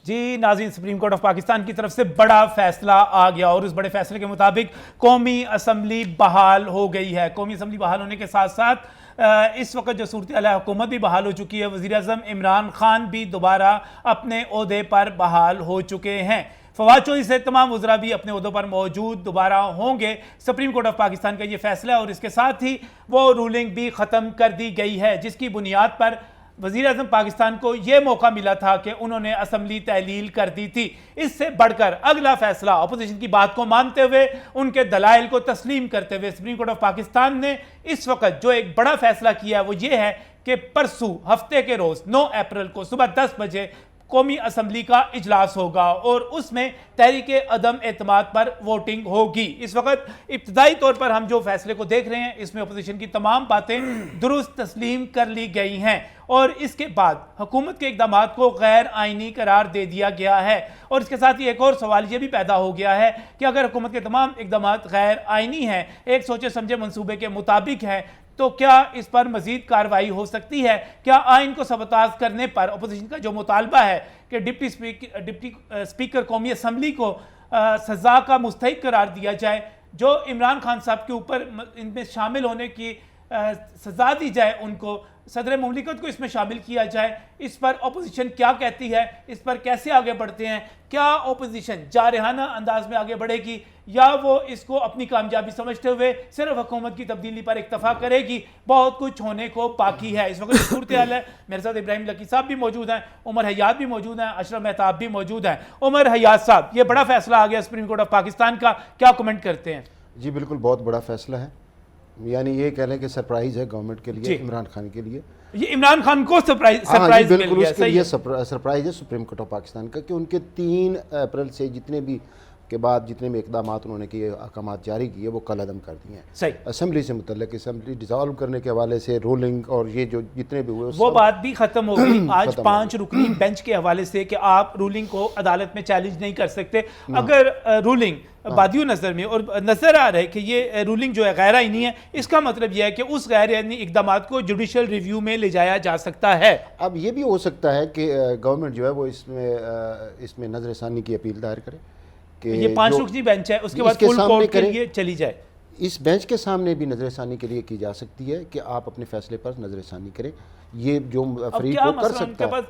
जी नाज़रीन, supreme court of Pakistan की तरफ से बड़ा फैसला आ गया और उस बड़े फैसले के मुताबिक कौमी असम्बली बहाल हो गई है। कौमी असम्बली बहाल होने के साथ साथ इस वक्त जो सूरत हाल हुकूमत भी बहाल हो चुकी है। वज़ीर आज़म इमरान खान भी दोबारा अपने ओहदे पर बहाल हो चुके हैं। फवाद चौधरी से तमाम वज़रा भी अपने ओहदों पर मौजूद दोबारा होंगे। सुप्रीम कोर्ट ऑफ पाकिस्तान का ये फैसला है और इसके साथ ही वो रूलिंग भी ख़त्म कर दी गई है, जिसकी बुनियाद पर वज़ीर आज़म पाकिस्तान को यह मौका मिला था कि उन्होंने असम्बली तहलील कर दी थी। इससे बढ़कर अगला फैसला अपोजिशन की बात को मानते हुए, उनके दलाइल को तस्लीम करते हुए सुप्रीम कोर्ट ऑफ पाकिस्तान ने इस वक्त जो एक बड़ा फैसला किया वो ये है कि परसों हफ्ते के रोज़ 9 अप्रैल को सुबह 10 बजे कौमी असम्बली का इजलास होगा और उसमें तहरीक अदम एतमाद पर वोटिंग होगी। इस वक्त इब्तदाई तौर पर हम जो फैसले को देख रहे हैं इसमें अपोजिशन की तमाम बातें दुरुस्त तस्लीम कर ली गई हैं और इसके बाद हुकूमत के इक़दाम को गैर आइनी करार दे दिया गया है। और इसके साथ ही एक और सवाल ये भी पैदा हो गया है कि अगर हुकूमत के तमाम इक़दाम गैर आइनी हैं, एक सोचे समझे मनसूबे के मुताबिक हैं, तो क्या इस पर मजीद कार्रवाई हो सकती है? क्या आइन को सबताज करने पर अपोजिशन का जो मुतालबा है कि डिप्टी स्पीकर कौमी असम्बली को सज़ा का मुस्तहिक करार दिया जाए, जो इमरान खान साहब के ऊपर इनमें शामिल होने की सज़ा दी जाए, उनको सदर मुमलिकत को इसमें शामिल किया जाए, इस पर अपोजिशन क्या कहती है? इस पर कैसे आगे बढ़ते हैं? क्या अपोजिशन जारहाना अंदाज में आगे बढ़ेगी या वो इसको अपनी कामयाबी समझते हुए सिर्फ हुकूमत की तब्दीली पर इक्तफा करेगी? बहुत कुछ होने को बाकी है। इस वक्त सूरत हाल है। मेरे साथ इब्राहिम लकी साहब भी मौजूद हैं, उमर हयात भी मौजूद हैं, अशरफ मेहताब भी मौजूद हैं। उमर हयात साहब, ये बड़ा फैसला आ गया सुप्रीम कोर्ट ऑफ पाकिस्तान का, क्या कमेंट करते हैं? जी बिल्कुल, बहुत बड़ा फैसला है। यानी ये कह लें कि सरप्राइज है गवर्नमेंट के लिए, इमरान खान के लिए। ये इमरान खान को सरप्राइज बिल्कुल उसके लिए सरप्राइज है सुप्रीम कोर्ट ऑफ पाकिस्तान का कि उनके 3 अप्रैल से जितने भी इकदाम उन्होंने किए, अहकाम जारी किए, वो कल अदम कर दिए हैं। असेंबली से मुतल्लिक, असेंबली डिसॉल्व करने के हवाले से रूलिंग और ये जो जितने भी हुए वो बात भी खत्म हो गई आज 5 रुकनी बेंच के हवाले से कि आप रूलिंग को अदालत में चैलेंज नहीं कर सकते। अगर रूलिंग बादियों नज़र में और नज़र आ रहा है कि ये रूलिंग जो है गैर आइनी है, इसका मतलब यह है कि उस गैर आइनी इक़दाम को जुडिशल रिव्यू में ले जाया जा सकता है। अब ये भी हो सकता है कि गवर्नमेंट जो है वो इसमें नजरसानी की अपील दायर करे कि ये 5 रुकनी बेंच है, उसके बाद फुल कोर्ट के लिए चली जाए। इस बेंच के सामने भी नजरसानी के लिए की जा सकती है कि आप अपने फैसले पर नजरसानी करें। ये जो फ्री को कर सकता है।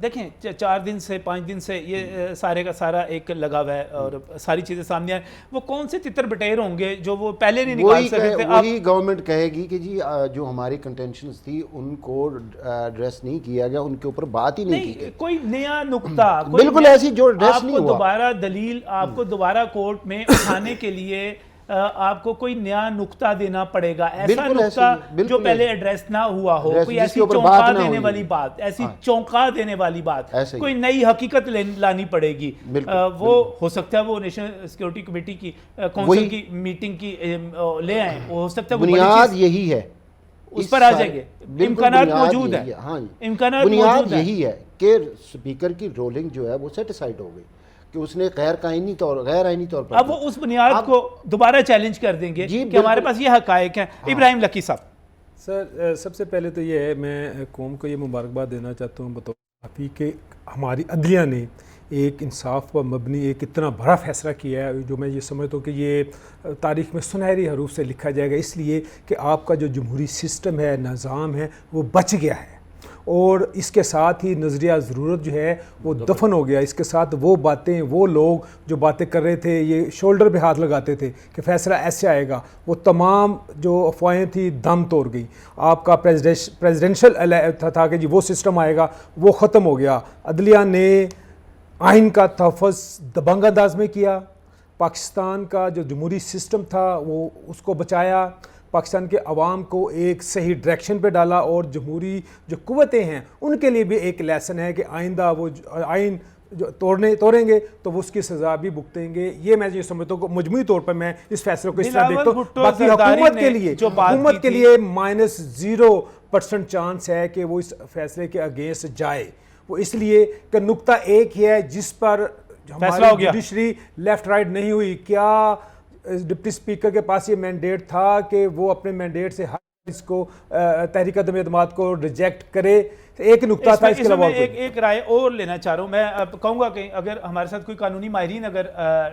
देखें 4 दिन से 5 दिन से ये सारे का सारा एक लगा हुआ है और सारी चीज़ें सामने आए। वो कौन से तितर बटेर होंगे जो वो पहले नहीं निकाल सकते थे? वही गवर्नमेंट कहेगी कि जी जो हमारी कंटेंशंस थी उनको एड्रेस नहीं किया गया, उनके ऊपर बात ही नहीं की गई। कोई नया नुक्ता बिल्कुल ऐसी जो एड्रेस नहीं हुआ, दोबारा दलील आपको दोबारा कोर्ट में उठाने के लिए आपको कोई नया नुक्ता देना पड़ेगा। ऐसा नुक्ता जो पहले एड्रेस ना हुआ हो, कोई ऐसी चौंका देने वाली बात, ऐसी चौंका देने वाली बात, कोई नई हकीकत लानी पड़ेगी। वो हो सकता है वो नेशनल सिक्योरिटी कमेटी की काउंसिल की मीटिंग की ले आए, वो हो सकता है बुनियाद यही है, उस पर आ जाएंगे। इम्कानात मौजूद है। हाँ, इम्कानात बुनियाद यही है कि स्पीकर की रोलिंग जो है वो सेटिसाइड हो गई कि उसने गैर आइनी तौर पर अब वो उस बुनियाद को दोबारा चैलेंज कर देंगे कि हमारे पास ये हकायक हैं। इब्राहिम लकी साहब। सर सबसे पहले तो ये है, मैं कौम को ये मुबारकबाद देना चाहता हूँ बतौर काफ़ी कि हमारी अदलिया ने एक इंसाफ पर मबनी एक इतना बड़ा फैसला किया है जो मैं ये समझता हूँ कि ये तारीख़ में सुनहरी हरूफ से लिखा जाएगा, इसलिए कि आपका जो जमहूरी सिस्टम है, निज़ाम है, वो बच गया है और इसके साथ ही नज़रिया ज़रूरत जो है वो दफन हो गया। इसके साथ वो बातें, वो लोग जो बातें कर रहे थे, ये शोल्डर पे हाथ लगाते थे कि फ़ैसला ऐसे आएगा, वो तमाम जो अफवाहें थी दम तोड़ गई। आपका प्रेसिडेंशियल था कि जी वो सिस्टम आएगा, वो ख़त्म हो गया। अदलिया ने आइन का तहफ़्फ़ुज़ दबंग अंदाज में किया, पाकिस्तान का जो जमहूरी सिस्टम था वो उसको बचाया, पाकिस्तान के अवाम को एक सही डायरेक्शन पे डाला और जमहूरी जो कुव्वतें हैं उनके लिए भी एक लेसन है कि आइंदा वो आइन जो तोड़ेंगे तो वो उसकी सज़ा भी भुगतेंगे। ये मैं ये समझता हूँ मजमूई तौर पर मैं इस फैसले को इस तरह देखता हूँ। बाकी हुकूमत के लिए -0% चांस है कि वो इस फैसले के अगेंस्ट जाए। वो इसलिए कि नुक्ता एक ही है जिस पर हमारी जुडिशरी लेफ्ट राइट नहीं हुई। क्या डिप्टी स्पीकर के पास ये मैंडेट था कि वो अपने मैंडेट से हर इसको तहरीक अदम एतमाद को रिजेक्ट करे? एक नुकता था, इसके अलावा एक राय और लेना चाह रहा हूँ मैं। कहूँगा कि अगर हमारे साथ कोई कानूनी माहिरीन अगर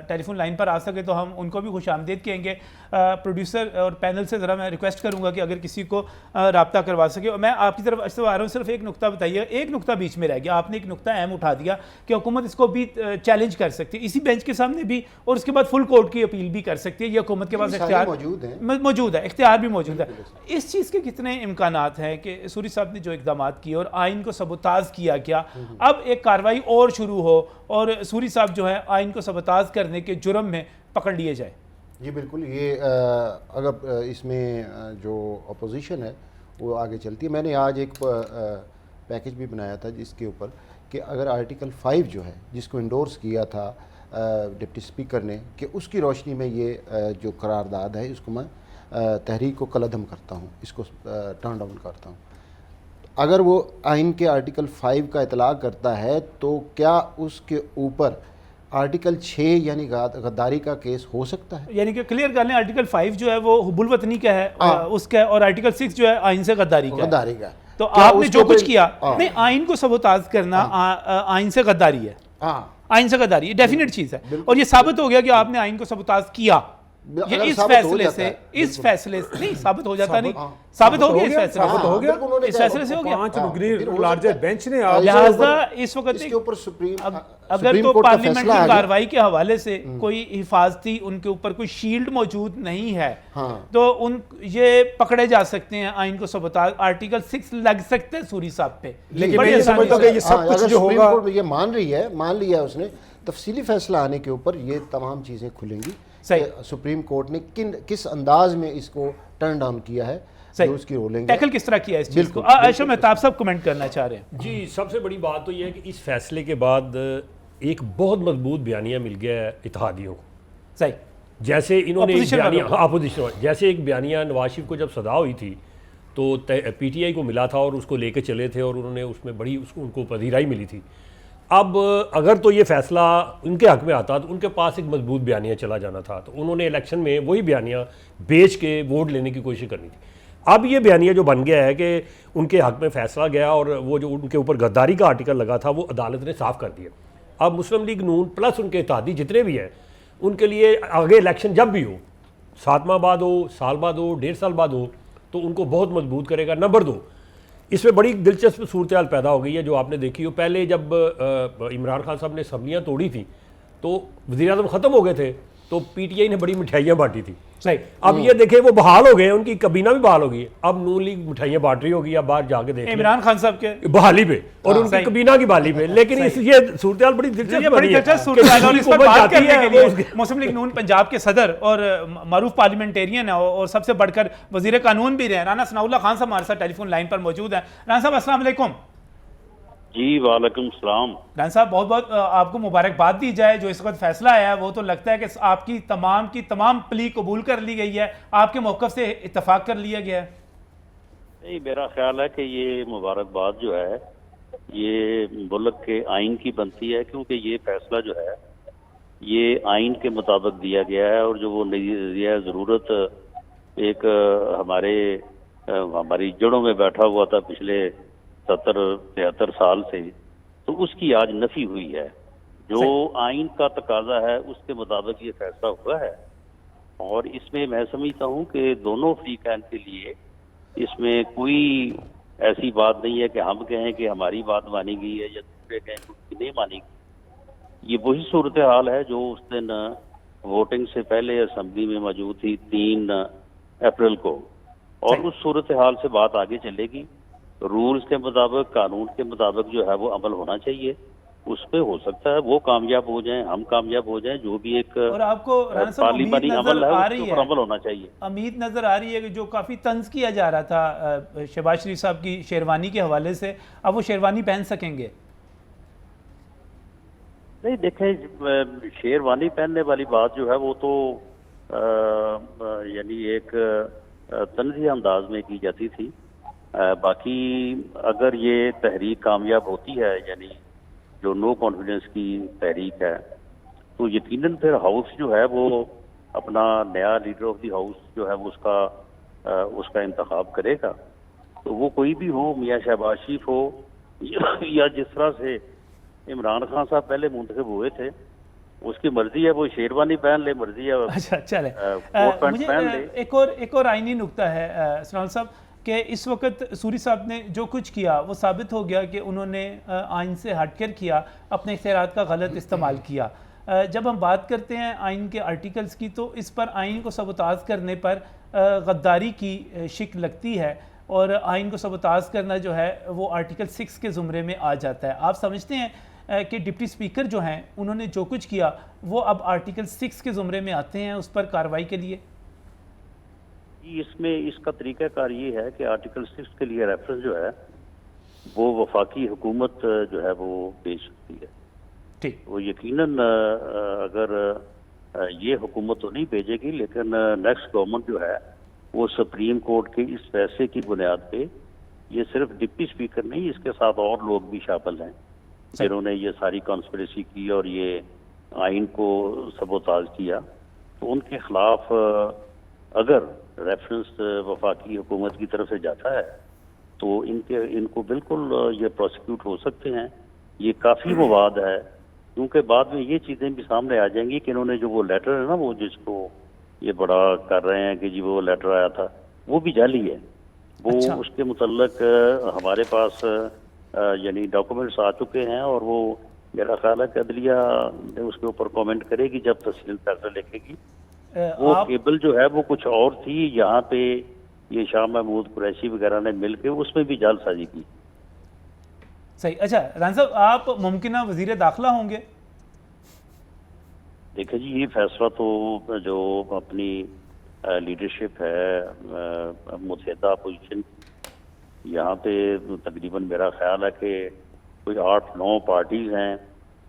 टेलीफोन लाइन पर आ सके तो हम उनको भी खुशामदीद कहेंगे। प्रोड्यूसर और पैनल से ज़रा मैं रिक्वेस्ट करूँगा कि अगर किसी को रब्ता करवा सके। और मैं आपकी तरफ आ रहा हूँ, सिर्फ एक नुकता बताइए, एक नुकता बीच में रह गया, आपने एक नुकता अहम उठा दिया कि हुकूमत इसको भी चैलेंज कर सकती है इसी बेंच के सामने भी, और उसके बाद फुल कोर्ट की अपील भी कर सकती है। ये हुकूमत के पास इख्तियार मौजूद है, इख्तियार भी मौजूद है। इस चीज़ के कितने इम्कानात हैं कि सूरी साहब ने जो इकदाम किए और आइन को सबूताज किया गया, अब एक कार्रवाई और शुरू हो और सूरी साहब जो है आइन को सबूताज करने के जुर्म में पकड़ लिए जाए? जी बिल्कुल, ये अगर इसमें जो अपोजिशन है वो आगे चलती है। मैंने आज एक पैकेज भी बनाया था जिसके ऊपर कि अगर आर्टिकल 5 जो है जिसको इंडोर्स किया था डिप्टी स्पीकर ने, कि उसकी रोशनी में ये जो करारदाद है इसको मैं तहरीक को कलअदम करता हूँ, इसको टर्न डाउन करता हूँ। अगर वो आइन के आर्टिकल 5 का इतलाक़ करता है तो क्या उसके ऊपर आर्टिकल 6 यानी गद्दारी का केस हो सकता है? यानी कि क्लियर कर लें, आर्टिकल 5 जो है वो हुब्बुल वतनी का है उसका है, और आर्टिकल 6 जो है आइन से गद्दारी का है। तो आपने जो कुछ किया, नहीं, आइन को सबूताज करना आइन से गद्दारी है, आइन से गद्दारी है, डेफिनेट चीज़ है। और ये साबित हो गया कि आपने आइन को सबूताज किया। ये इस फैसले से नहीं साबित हो जाता, नहीं साबित हो गया, इस फैसले से हो गया। लार्जर बेंच ने लिहाजा इस वक्त इसके ऊपर सुप्रीम अगर तो पार्लियामेंट्री कार्रवाई के हवाले से कोई हिफाजती उनके ऊपर कोई शील्ड मौजूद नहीं है तो उन ये पकड़े जा सकते हैं, आइन को सबूताज आर्टिकल 6 लग सकते हैं सूरी साहब पे। लेकिन मैं ये समझता हूं कि ये सब कुछ जो होगा, ये मान लिया है उसने, तफसीली फैसला आने के ऊपर ये तमाम चीज़ें खुलेंगी। सुप्रीम कोर्ट ने किस अंदाज में इसको टर्न डाउन किया है, उसकी रोलिंग टैकल किस तरह किया है इस चीज़ को। आयशा मेहताब साहब कमेंट करना चाह रहे हैं। जी, सबसे बड़ी बात तो यह है कि इस फैसले के बाद एक बहुत मजबूत बयानिया मिल गया है इत्तेहादियों को। सही, जैसे इन्होंने अपोजिशन, जैसे एक बयानिया नवाज शरीफ को जब सदा हुई थी तो PTI को मिला था और उसको लेके चले थे और उन्होंने उसमें बड़ी उनको पजीराई मिली थी। अब अगर तो ये फैसला उनके हक में आता तो उनके पास एक मजबूत बयानिया चला जाना था, तो उन्होंने इलेक्शन में वही बयानिया बेच के वोट लेने की कोशिश करनी थी। अब ये बयानिया जो बन गया है कि उनके हक में फैसला गया और वो जो उनके ऊपर गद्दारी का आर्टिकल लगा था वो अदालत ने साफ कर दिया। अब मुस्लिम लीग नून प्लस उनके इत्तेहादी जितने भी हैं उनके लिए आगे इलेक्शन जब भी हो, 7 माह बाद हो, साल बाद हो, 1.5 साल बाद हो, तो उनको बहुत मजबूत करेगा। नंबर 2, इसमें बड़ी दिलचस्प सूरत हाल पैदा हो गई है जो आपने देखी हो। पहले जब इमरान खान साहब ने असम्बलियाँ तोड़ी थी तो वज़ीर-ए-आज़म ख़त्म हो गए थे तो PTI ने बड़ी मिठाइयाँ बांटी थी। सही, अब ये देखें वो बहाल हो गए, उनकी कबीना भी बहाल हो गई। अब नून लीग मिठाइयाँ बांट रही होगी, अब बाहर जाके देखें इमरान खान साहब के बहाली पे और उनकी कबीना की बहाली पे। लेकिन ये सूरत हाल बड़ी दिलचस्प मुस्लिम लीग नून पंजाब के सदर और मारूफ पार्लियामेंटेरियन है और सबसे बढ़कर वजीर कानून भी रहे राना सनाउल्लाह खान साहब हमारे साथ टेलीफोन लाइन पर मौजूद है। राना साहब अस्सलाम वालेकुम। जी वालेकुम सलाम। राना साहब बहुत बहुत आपको मुबारकबाद दी जाए जो इस वक्त फैसला आया है, वो तो लगता है कि आपकी तमाम प्ली कबूल कर ली गई है, आपके मौक़िफ़ से इत्तफाक कर लिया गया है। नहीं, मेरा ख्याल है कि ये मुबारकबाद जो है ये मुल्क के आइन की बनती है, क्योंकि ये फैसला जो है ये आइन के मुताबिक दिया गया है और जो वो नज़रिया ज़रूरत एक हमारी जड़ों में बैठा हुआ था पिछले 70-73 साल से, तो उसकी आज नफी हुई है। जो आइन का तकाजा है उसके मुताबिक ये फैसला हुआ है और इसमें मैं समझता हूँ कि दोनों फरीकैन के लिए इसमें कोई ऐसी बात नहीं है कि हम कहें कि हमारी बात मानी गई है या दूसरे कहें कि उसकी नहीं मानी गई। ये वही सूरत हाल है जो उस दिन वोटिंग से पहले असम्बली में मौजूद थी 3 अप्रैल को, और उस सूरत हाल से बात आगे चलेगी। रूल्स के मुताबिक, कानून के मुताबिक जो है वो अमल होना चाहिए, उस पे हो सकता है वो कामयाब हो जाएं, हम कामयाब हो जाएं, जो भी एक और आपको पार्लियामेंटी अमल है उसके ऊपर अमल होना चाहिए। उम्मीद नजर आ रही है कि जो काफी तंज किया जा रहा था शहबाज शरीफ साहब की शेरवानी के हवाले से, अब वो शेरवानी पहन सकेंगे? नहीं, देखें, शेरवानी पहनने वाली बात जो है वो तो यानी एक तंज़ी अंदाज में की जाती थी। बाकी अगर ये तहरीक कामयाब होती है, यानी जो नो कॉन्फिडेंस की तहरीक है, तो यकीनन फिर हाउस जो है वो अपना नया लीडर ऑफ द हाउस जो है वो उसका इंतखाब करेगा। तो वो कोई भी हो, मियाँ शहबाज शरीफ हो या जिस तरह से इमरान खान साहब पहले मुंतखब हुए थे, उसकी मर्जी है वो शेरवानी पहन ले, मर्जी है अच्छा चले कोट पैंट मुझे पहन ले। एक और आईनी नुक्ता है सलाम साहब कि इस वक्त सूरी साहब ने जो कुछ किया वो साबित हो गया कि उन्होंने आइन से हटकर किया, अपने इख्तियारात का गलत इस्तेमाल किया। जब हम बात करते हैं आइन के आर्टिकल्स की तो इस पर आइन को सबताज करने पर गद्दारी की शिक लगती है और आइन को सबताज करना जो है वो आर्टिकल 6 के ज़ुमरे में आ जाता है। आप समझते हैं कि डिप्टी स्पीकर जो हैं उन्होंने जो कुछ किया वो अब आर्टिकल 6 के ज़ुमरे में आते हैं उस पर कार्रवाई के लिए? इसमें इसका तरीक़ाकार ये है कि आर्टिकल 6 के लिए रेफरेंस जो है वो वफाकी हुकूमत जो है वो पेश करती है। ठीक, वो यकीनन अगर ये हुकूमत तो नहीं भेजेगी, लेकिन नेक्स्ट गवर्नमेंट जो है वो सुप्रीम कोर्ट के इस फैसले की बुनियाद पे, ये सिर्फ डिप्टी स्पीकर नहीं, इसके साथ और लोग भी शामिल हैं जिन्होंने ये सारी कॉन्स्पिरेसी की और ये आइन को सबोताज किया, तो उनके खिलाफ अगर रेफरेंस वफाकी हुकूमत की तरफ से जाता है तो इनको बिल्कुल ये प्रोसिक्यूट हो सकते हैं। ये काफ़ी मवाद है, क्योंकि बाद में ये चीज़ें भी सामने आ जाएंगी कि इन्होंने जो वो लेटर है ना, वो जिसको ये बड़ा कर रहे हैं कि जी वो लेटर आया था, वो भी जाली है। वो अच्छा। उसके मुतल्लक हमारे पास यानी डॉक्यूमेंट्स आ चुके हैं और वो मेरा ख्याल है कि अदलिया उसके ऊपर कमेंट करेगी जब तफसील फैसला लिखेगी। वो केबल जो है वो कुछ और थी, यहाँ पे ये शाह महमूद कुरैशी वगैरह ने मिलकर उसमें भी जालसाजी की। सही। अच्छा रान साहब, आप मुमकिन वजीर दाखिला होंगे? देखिए जी, ये फैसला तो जो अपनी लीडरशिप है मुतहदा अपोजिशन, यहाँ पे तकरीबन मेरा ख्याल है कि कोई 8-9 पार्टीज हैं,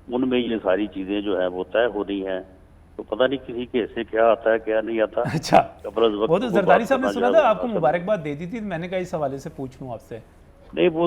उनमें ये सारी चीज़ें जो है वो तय हो रही हैं, तो पता नहीं किसी के ऐसे क्या आता है क्या नहीं आता। अच्छा, कबल वो तो जरदारी साहब ने सुना था, आपको मुबारकबाद दे दी थी, मैंने कहा इस हवाले से पूछ लूँ आपसे। नहीं, वो